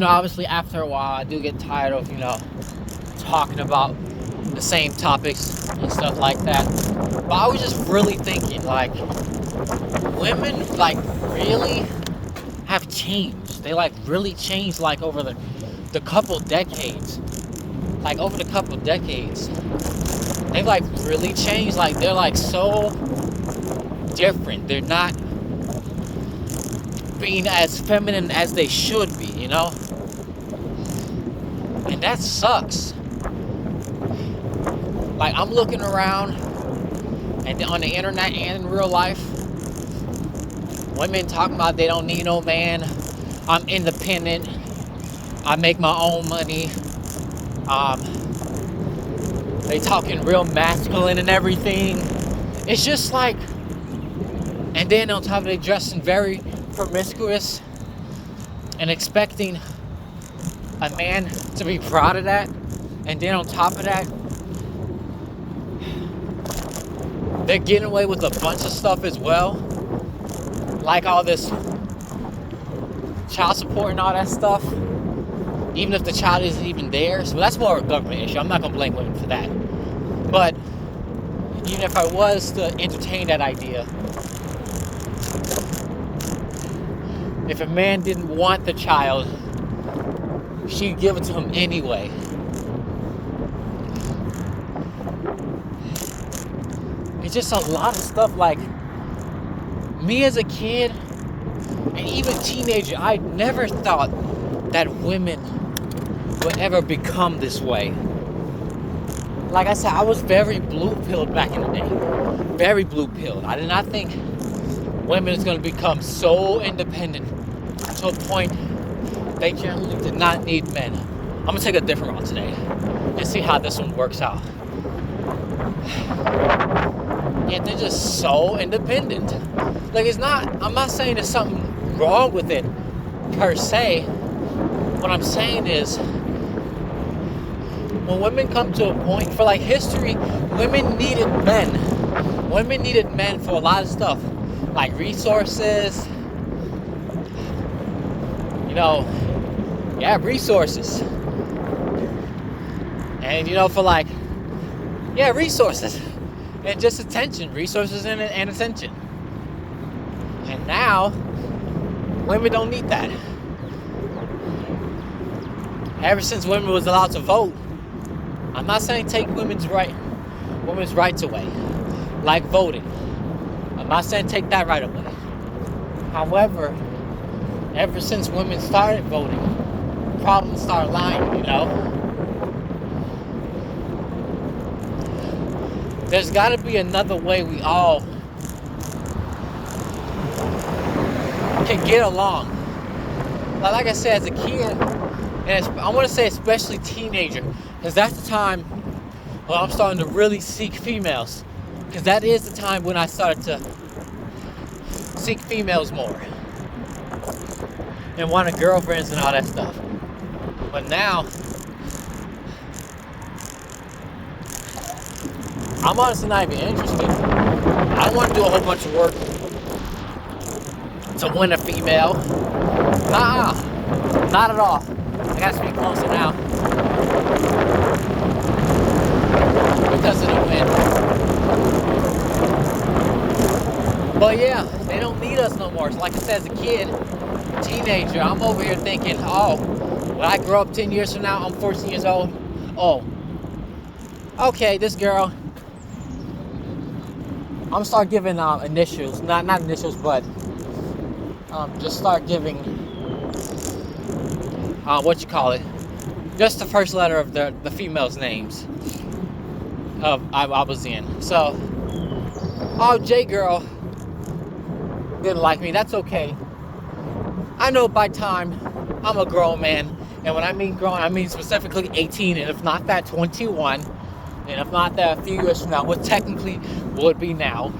Obviously after a while, I do get tired of, talking about the same topics and stuff like that. But I was just really thinking, like, women, like, really have changed. They, like, really changed, like, over the couple decades. Like, over the couple decades. They've, like, really changed. Like, they're, like, so different. They're not being as feminine as they should be, And that sucks. Like, I'm looking around, and on the internet and in real life, women talking about they don't need no man. I'm independent. I make my own money. They talking real masculine and everything. It's just like, and then on top of it, dressing very promiscuous and expecting a man to be proud of that. And then on top of that, they're getting away with a bunch of stuff as well. Like all this child support and all that stuff. Even if the child isn't even there. So that's more of a government issue. I'm not going to blame women for that. But even if I was to entertain that idea, if a man didn't want the child, she'd give it to him anyway. It's just a lot of stuff. Like, me as a kid and even teenager, I never thought that women would ever become this way. Like I said, I was very blue-pilled back in the day. Very blue-pilled. I did not think women is going to become so independent to a point they generally did not need men. I'm going to take a different route today and see how this one works out. Yeah, they're just so independent. Like, I'm not saying there's something wrong with it per se. What I'm saying is, when women come to a point, for like history, women needed men. Women needed men for a lot of stuff. Like resources. Resources. And, for like, resources. And just attention. Resources and attention. And now, women don't need that. Ever since women was allowed to vote, I'm not saying take women's rights away, like voting. I'm not saying take that right away. However, ever since women started voting, problems started lying, There's got to be another way we all can get along. Like I said, as a kid, and I want to say especially teenager, because that's the time when I'm starting to really seek females. Because that is the time when I started to seek females more. And wanted girlfriends and all that stuff. But now, I'm honestly not even interested. I don't want to do a whole bunch of work to win a female. Not at all. I gotta speak closer now. Because of the win. But yeah, they don't need us no more. So like I said, as a kid, teenager, I'm over here thinking, when I grow up 10 years from now, I'm 14 years old. Okay, this girl, I'm gonna start giving initials, not initials, but just start giving just the first letter of the female's names I was in. So, J girl didn't like me. That's okay. I know by time I'm a grown man, and when I mean grown, I mean specifically 18, and if not that, 21, and if not that, a few years from now, what technically would be now.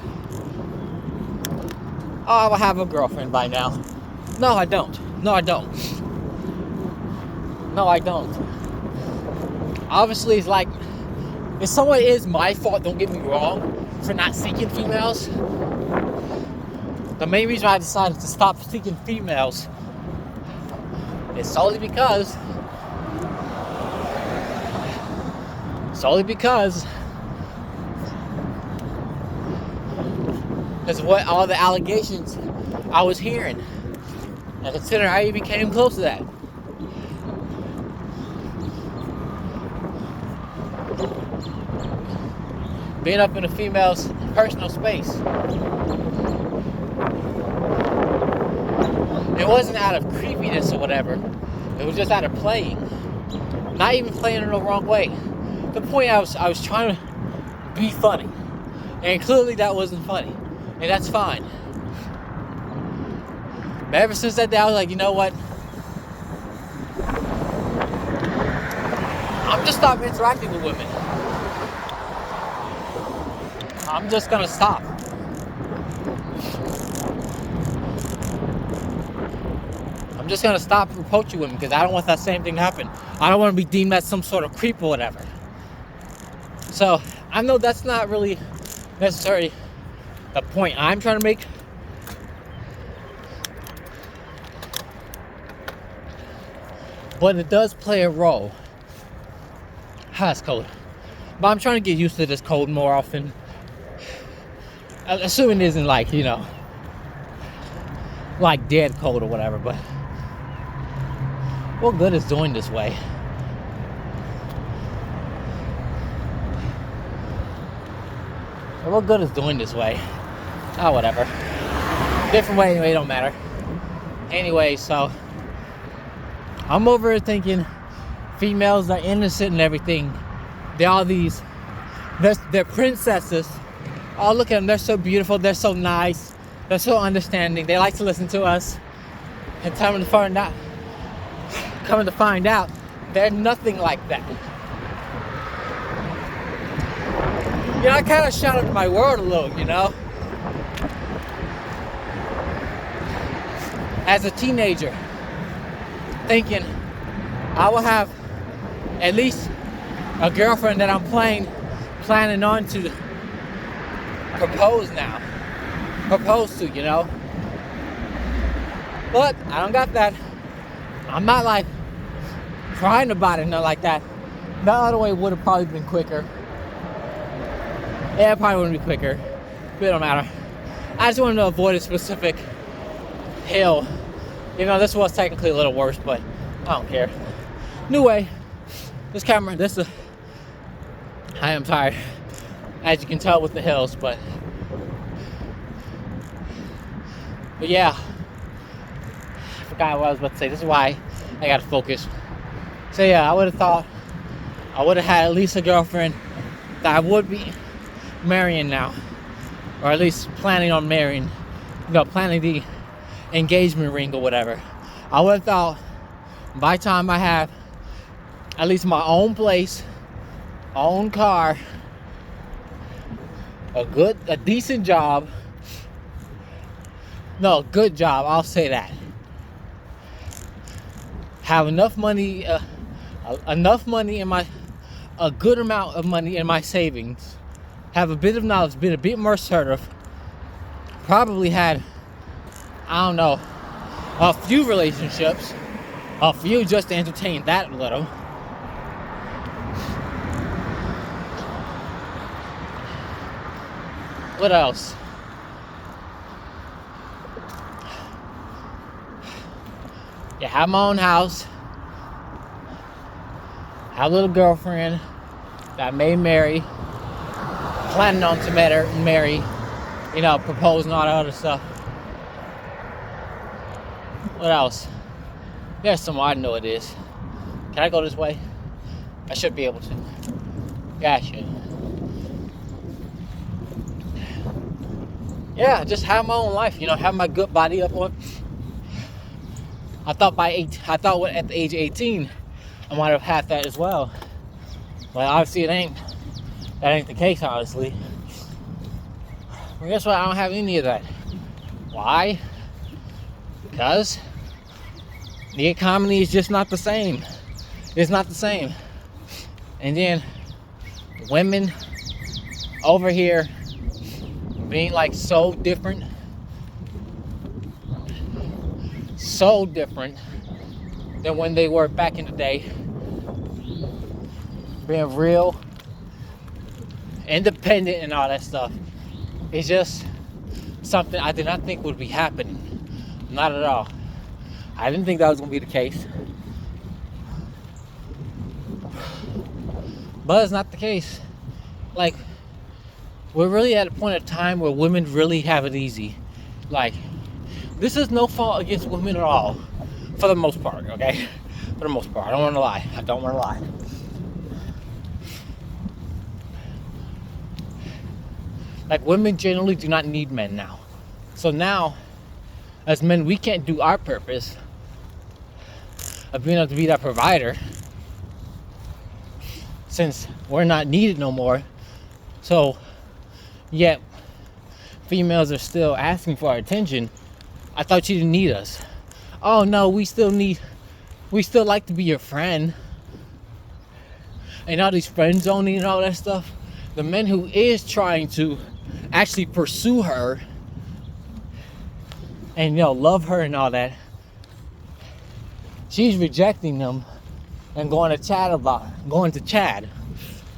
I will have a girlfriend by now. No, I don't. Obviously, it's like, if someone is my fault, don't get me wrong, for not seeking females. The main reason I decided to stop seeking females It's solely because of what all the allegations I was hearing. And consider I even came close to that. Being up in a female's personal space. It wasn't out of creepiness or whatever. It was just out of playing. Not even playing in the wrong way. The point I was trying to be funny. And clearly that wasn't funny. And that's fine. But ever since that day, I was like, you know what? I'm just stop interacting with women. I'm just gonna stop. I'm just gonna stop approaching women because I don't want that same thing to happen. I don't want to be deemed as some sort of creep or whatever. So I know that's not really necessarily the point I'm trying to make. But it does play a role. It's cold. But I'm trying to get used to this cold more often. Assuming it isn't like, like dead cold or whatever, but what good is doing this way? What good is doing this way? Oh, whatever. Different way anyway, it don't matter. Anyway, so I'm over here thinking females are innocent and everything. They're all these, they're princesses. Oh, look at them, they're so beautiful, they're so nice, they're so understanding, they like to listen to us. And coming to find out, they're nothing like that. I kind of shattered my world a little, As a teenager, thinking I will have at least a girlfriend that I'm planning on to propose to, But I don't got that. I'm not like crying about it, nothing like that. The other way would have probably been quicker. Yeah, it probably wouldn't be quicker. But it don't matter. I just wanted to avoid a specific hill. This was technically a little worse, but I don't care. Anyway, I am tired, as you can tell with the hills, but yeah, I forgot what I was about to say. This is why I gotta focus. So yeah, I would have thought I would have had at least a girlfriend that I would be marrying now, or at least planning on marrying, planning the engagement ring or whatever. I would have thought by the time I have at least my own place, own car, a decent job. No, good job, I'll say that. Have enough money, a good amount of money in my savings. Have a bit of knowledge, been a bit more assertive. Probably had, a few relationships. A few just to entertain that a little. What else? Yeah, have my own house. Have a little girlfriend that I may marry. Planning on to marry. Propose and all that other stuff. What else? There's some more, I know it is. Can I go this way? I should be able to. Yeah, I should. Yeah, just have my own life, have my good body up on. I thought at the age of 18, I might have had that as well. But obviously that ain't the case, honestly. Well, guess what? I don't have any of that. Why? Because the economy is just not the same. It's not the same. And then women over here being like so different. than when they were back in the day. Being real, independent, and all that stuff. It's just something I did not think would be happening. Not at all. I didn't think that was going to be the case. But it's not the case. Like, we're really at a point of time where women really have it easy. Like, this is no fault against women at all. For the most part, okay? For the most part. I don't want to lie. Like, women generally do not need men now. So now, as men, we can't do our purpose of being able to be that provider, since we're not needed no more. So, yet, females are still asking for our attention. I thought you didn't need us. Oh no, we still like to be your friend. And all these friend zoning and all that stuff. The men who is trying to actually pursue her and, you know, love her and all that, she's rejecting them and going to Chad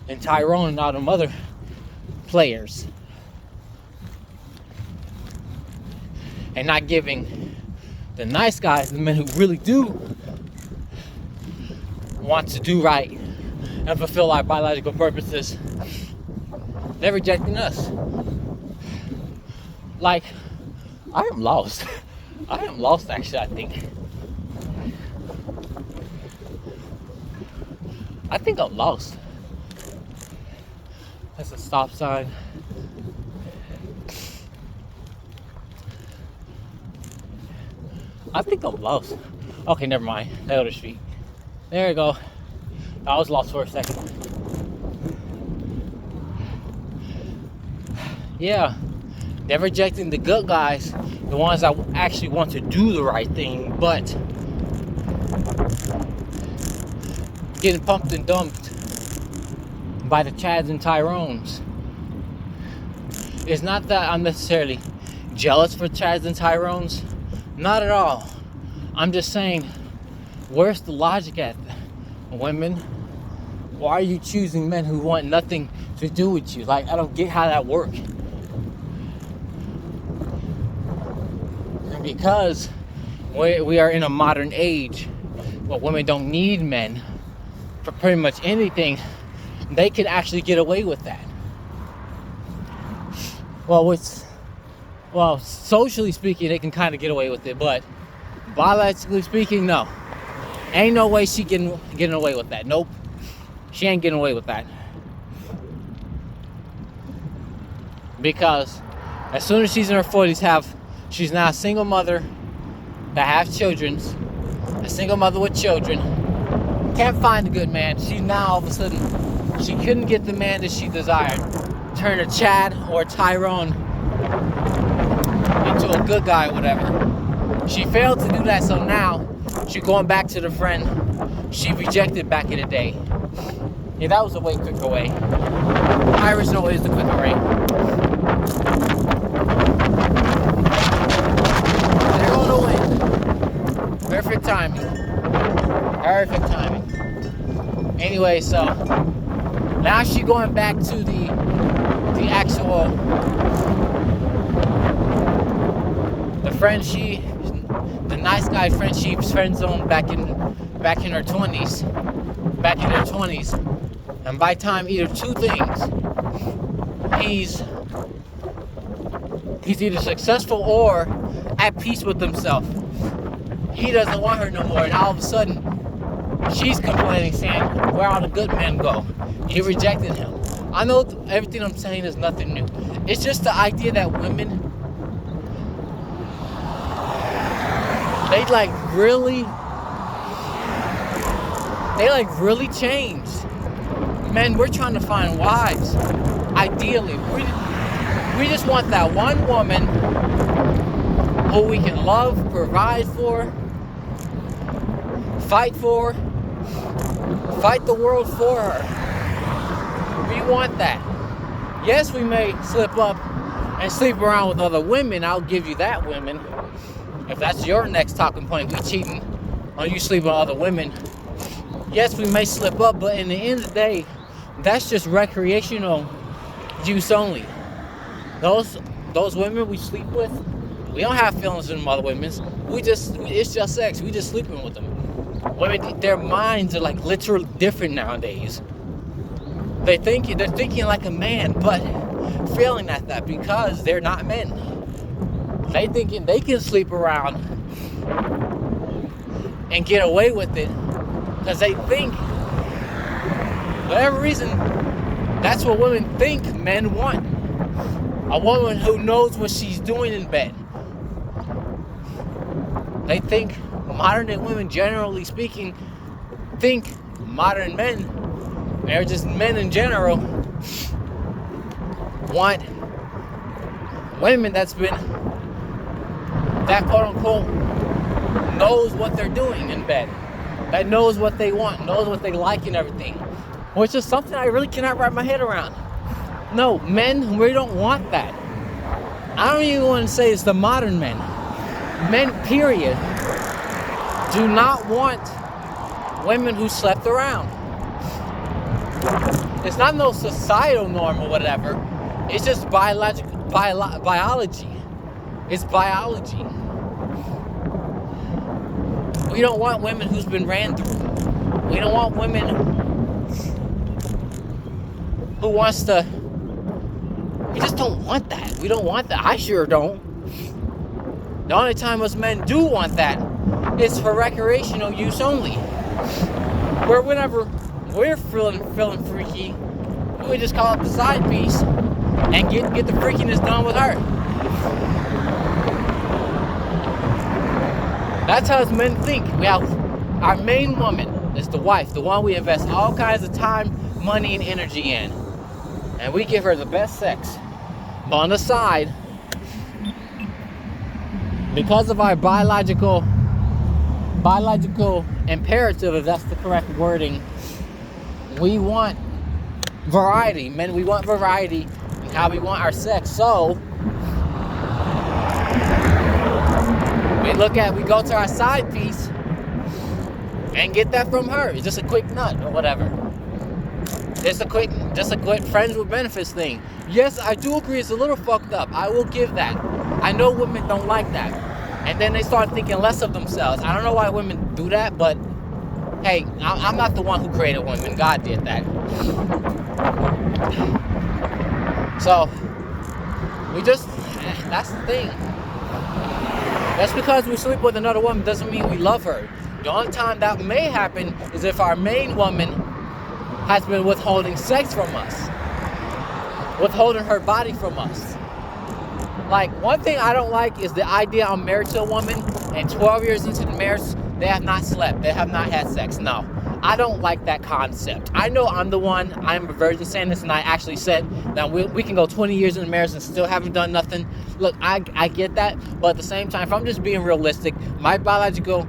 and Tyrone and all them other players, and not giving the nice guys, the men who really do want to do right and fulfill our biological purposes, they're rejecting us. Like, I am lost. Actually, I think I'm lost. That's a stop sign. I think I'm lost. Okay, never mind. That other street. There you go. I was lost for a second. Yeah, they're rejecting the good guys, the ones that actually want to do the right thing, but getting pumped and dumped by the Chads and Tyrones. It's not that I'm necessarily jealous for Chads and Tyrones. Not at all. I'm just saying, where's the logic at? Women, why are you choosing men who want nothing to do with you? Like, I don't get how that works. And because we are in a modern age where women don't need men for pretty much anything, they can actually get away with that. Well, socially speaking, they can kind of get away with it, but biologically speaking, no. Ain't no way she getting away with that. Nope. She ain't getting away with that. Because as soon as she's in her 40s, she's now a single mother that has children, a single mother with children, can't find a good man. She's now all of a sudden, she couldn't get the man that she desired. Turn a Chad or a Tyrone into a good guy or whatever. She failed to do that, so now she's going back to the friend she rejected back in the day. Yeah, that was a way quicker way. Irish know is the quicker way. They're going to win. Perfect timing. Perfect timing. Anyway, so now she's going back to the actual, the friend the nice guy friend she's friend zoned back in her 20s. Back in their 20s. And by time, either two things. He's either successful or at peace with himself. He doesn't want her no more, and all of a sudden she's complaining, saying, where all the good men go? He rejected him. I know everything I'm saying is nothing new. It's just the idea that women, they really changed. Men, we're trying to find wives. Ideally, we just want that one woman who we can love, provide for, fight the world for her. We want that. Yes, we may slip up and sleep around with other women. I'll give you that, women. If that's your next talking point, we cheating or you sleep with other women. Yes, we may slip up, but in the end of the day, that's just recreational use only. Those women we sleep with, we don't have feelings in other women's. It's just sex. We just sleeping with them. Women, their minds are like literally different nowadays. They're thinking like a man, but failing at that because they're not men. They thinking they can sleep around and get away with it because they think, for whatever reason, that's what women think men want. A woman who knows what she's doing in bed. They think modern day women, generally speaking, think modern men, or just men in general, want women that quote unquote knows what they're doing in bed, that knows what they want, knows what they like and everything, which is something I really cannot wrap my head around. No, men, we don't want that. I don't even want to say it's the modern men. Men, period, do not want women who slept around. It's not no societal norm or whatever. It's just biology. It's biology. We don't want women who's been ran through. We don't want women who wants to. We just don't want that. We don't want that. I sure don't. The only time us men do want that is for recreational use only. Where whenever we're feeling freaky, we just call up the side piece and get the freakiness done with her. That's how us men think. We have our main woman is the wife, the one we invest all kinds of time, money, and energy in. And we give her the best sex. But on the side, because of our biological imperative, if that's the correct wording, we want variety. Men, we want variety in how we want our sex. So we go to our side piece and get that from her. It's just a quick nut or whatever. Just a quick friends with benefits thing. Yes, I do agree it's a little fucked up. I will give that. I know women don't like that. And then they start thinking less of themselves. I don't know why women do that, but hey, I'm not the one who created women. God did that. So, that's the thing. Just because we sleep with another woman doesn't mean we love her. The only time that may happen is if our main woman has been withholding sex from us, withholding her body from us. Like, one thing I don't like is the idea I'm married to a woman and 12 years into the marriage, they have not slept, they have not had sex. No, I don't like that concept. I know I'm the one, I'm a virgin saying this, and I actually said that we can go 20 years in the marriage and still haven't done nothing. Look, I get that, but at the same time, if I'm just being realistic, my biological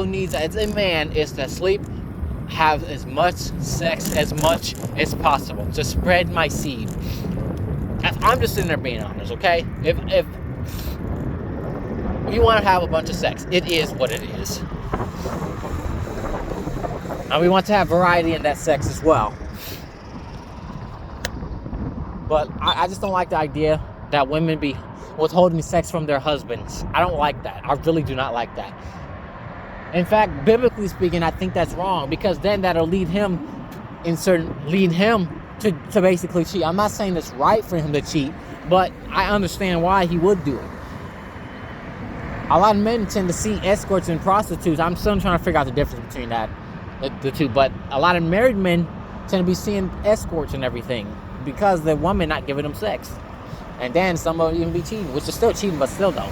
needs as a man is to sleep, have as much sex as much as possible to spread my seed. I'm just sitting there being honest, okay? If you want to have a bunch of sex, it is what it is. And we want to have variety in that sex as well. But I just don't like the idea that women be withholding sex from their husbands. I don't like that. I really do not like that. In fact, biblically speaking, I think that's wrong, because then that'll lead him to basically cheat. I'm not saying it's right for him to cheat, but I understand why he would do it. A lot of men tend to see escorts and prostitutes. I'm still trying to figure out the difference between the two, but a lot of married men tend to be seeing escorts and everything because the woman not giving them sex. And then some will even be cheating, which is still cheating, but still though,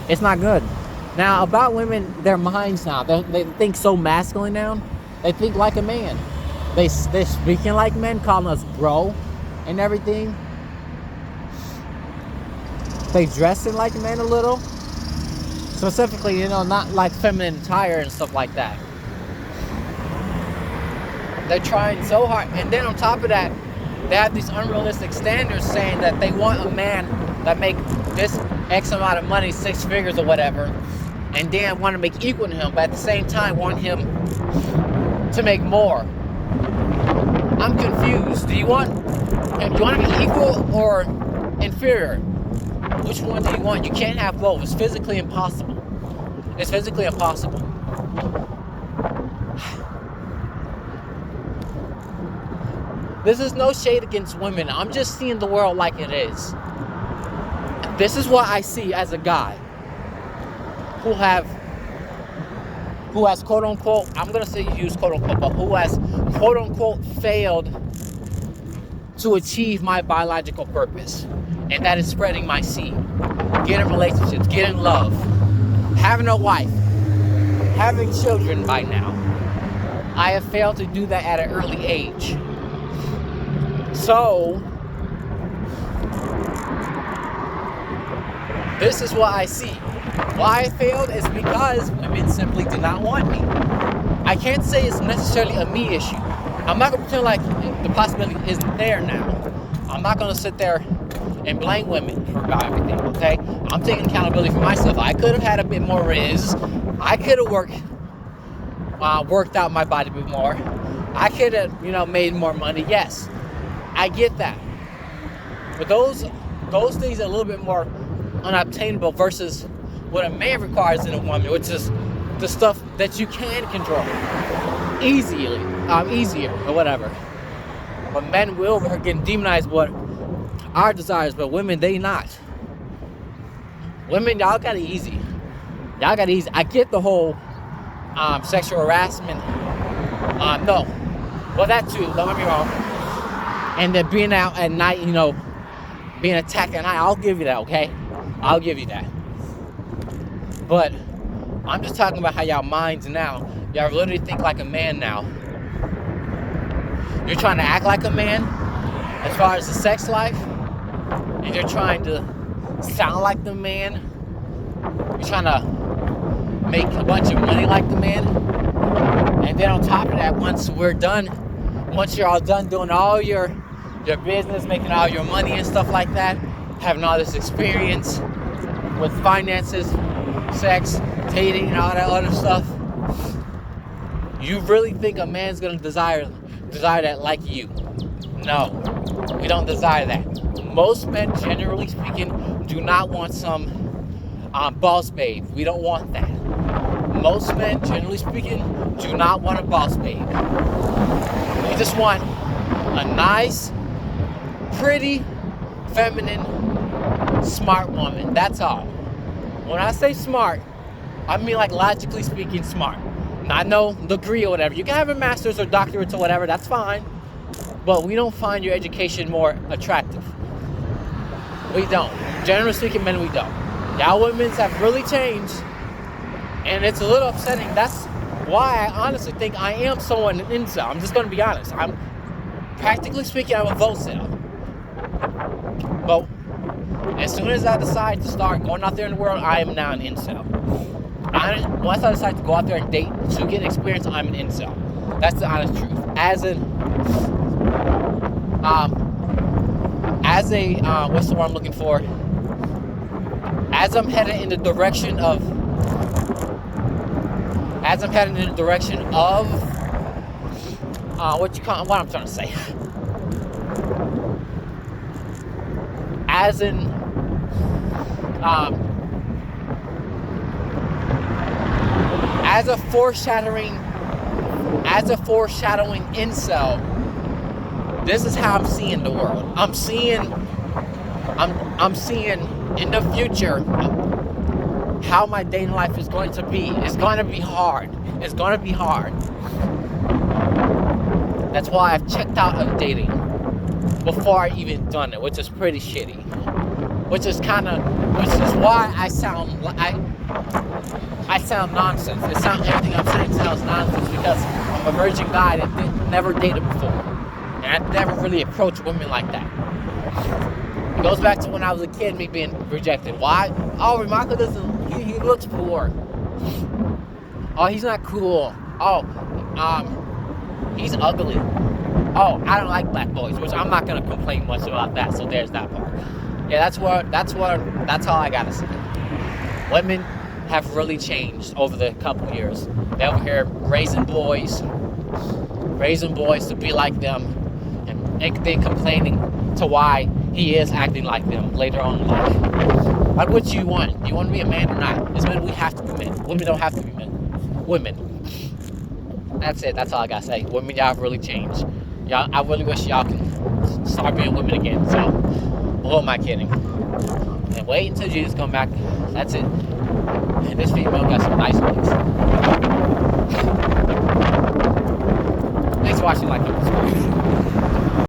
it's not good. Now, about women, their minds now, they think so masculine now. They think like a man. They're speaking like men, calling us bro and everything. They dressing like men a little. Specifically, not like feminine attire and stuff like that. They're trying so hard. And then on top of that, they have these unrealistic standards saying that they want a man that make this X amount of money, 6 figures or whatever, and then want to make equal to him, but at the same time want him to make more. I'm confused. Do you want to be equal or inferior? Which one do you want? You can't have both. It's physically impossible. It's physically impossible. This is no shade against women. I'm just seeing the world like it is. This is what I see as a guy who has quote unquote, I'm going to say use quote unquote, but who has quote unquote failed to achieve my biological purpose. And that is spreading my seed, getting relationships, getting love, having a wife, having children by now. I have failed to do that at an early age. So, this is what I see. Why I failed is because women simply do not want me. I can't say it's necessarily a me issue. I'm not going to pretend like the possibility isn't there now. I'm not going to sit there and blame women for about everything, okay? I'm taking accountability for myself. I could have had a bit more riz. I could have worked out my body a bit more. I could have, made more money. Yes, I get that. But those things are a little bit more unobtainable versus what a man requires in a woman, which is the stuff that you can control easier or whatever. But men will again demonize what our desires, but women, they not. Women, y'all got it easy. I get the whole sexual harassment. No. Well, that too, don't get me wrong. And then being out at night, being attacked at night, I'll give you that, okay? I'll give you that. But I'm just talking about how y'all minds now. Y'all literally think like a man now. You're trying to act like a man as far as the sex life. And you're trying to sound like the man. You're trying to make a bunch of money like the man. And then on top of that, once you're all done doing all your business, making all your money and stuff like that, having all this experience with finances, sex, dating, and all that other stuff, you really think a man's gonna desire that like you? No, we don't desire that. Most men, generally speaking, do not want some boss babe. We don't want that. Most men, generally speaking, do not want a boss babe. They just want a nice, pretty, feminine, smart woman. That's all. When I say smart, I mean like logically speaking smart. Not no degree or whatever. You can have a master's or doctorate or whatever, that's fine. But we don't find your education more attractive. We don't. Generally speaking, men, we don't. Y'all women have really changed. And it's a little upsetting. That's why I honestly think I am somewhat an incel. I'm just going to be honest. I'm practically speaking, I'm a vote cell. But as soon as I decide to start going out there in the world, I am now an incel. Once I decide to go out there and date to get experience, I'm an incel. That's the honest truth. What's the word I'm looking for? As I'm heading in the direction of what I'm trying to say. As a foreshadowing incel, this is how I'm seeing the world. I'm seeing in the future how my dating life is going to be. It's going to be hard. It's going to be hard. That's why I've checked out of dating before I even done it, which is pretty shitty. Which is why I sound nonsense. Everything I'm saying sounds nonsense because I'm a virgin guy that never dated before. And I've never really approached women like that. It goes back to when I was a kid, me being rejected. Why? Oh, Remarco he looks poor. Oh, he's not cool. Oh, he's ugly. Oh, I don't like black boys, which I'm not gonna complain much about that, so there's that part. Yeah, that's all I gotta say. Women have really changed over the couple years. They're over here raising boys to be like them, and then complaining to why he is acting like them later on in life. Like, what do you want? Do you want to be a man or not? As men, we have to be men. Women don't have to be men. Women. That's it. That's all I gotta say. Women, y'all have really changed. Y'all, I really wish y'all can start being women again. So, who am I kidding? And wait until Jesus come back. That's it. And this female got some nice legs. Thanks for watching. Like and subscribe.